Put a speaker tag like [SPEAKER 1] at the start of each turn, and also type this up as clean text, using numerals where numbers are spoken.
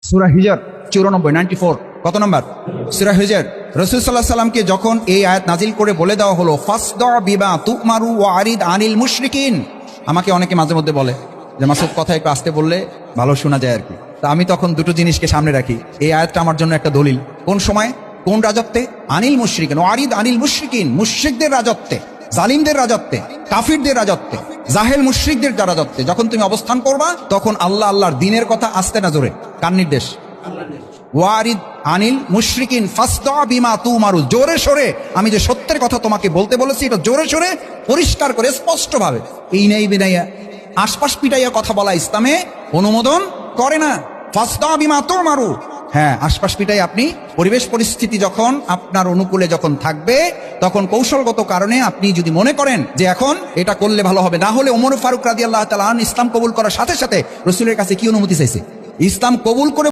[SPEAKER 1] সূরা হিজর 94 কত নম্বর সূরা হিজর। রাসূল সাল্লাল্লাহু আলাইহি সাল্লামকে যখন এই আয়াত নাজিল করে বলে দেওয়া হলো ফাসদা বিমা তুমারু ওয়া আরিদ আনিল মুশরিকিন, আমাকে অনেকে মাঝে মধ্যে বলে যে মাসুদ কথা একটু আস্তে বললে ভালো শোনা যায় আর কি। তা আমি তখন দুটো জিনিসকে সামনে রাখি। এই আয়াতটা আমার জন্য একটা দলিল। কোন সময়, কোন রাজত্বে? আনিল মুশরিকিন, ওয়ারিদ আনিল মুশরিকিন, মুশরিকদের রাজত্বে, জালিমদের রাজত্বে, কাফিরদের রাজত্বে, জাহেল মুশরিকদের রাজত্বে যখন তুমি অবস্থান করবা, তখন আল্লাহ আল্লাহর দ্বীনের কথা আস্তে না জোরে, কার নির্দেশ? ওয়ারিদ আনিল মুশরিকিন ফাসদা বিমা তুমারু, জোরে সরে আমি যে সত্যের কথা তোমাকে বলতে বলেছি এটা জোরে সরে পরিষ্কার করে স্পষ্টভাবে, এই নাই বিনাইয়া আশপাশ পিটাইয়া কথা বলা ইসলামে অনুমোদন করে না। ফাসদা বিমা তুমারু, হ্যাঁ, আশপাশ পিটাই আপনি পরিবেশ পরিস্থিতি যখন আপনার অনুকূলে যখন থাকবে, তখন কৌশলগত কারণে আপনি যদি মনে করেন যে এখন এটা করলে ভালো হবে, না হলে ওমর ফারুক রাদিয়াল্লাহু তাআলা ইসলাম কবুল করার সাথে সাথে রাসূলের কাছে কি অনুমতি চাইছে? ইসলাম কবুল করে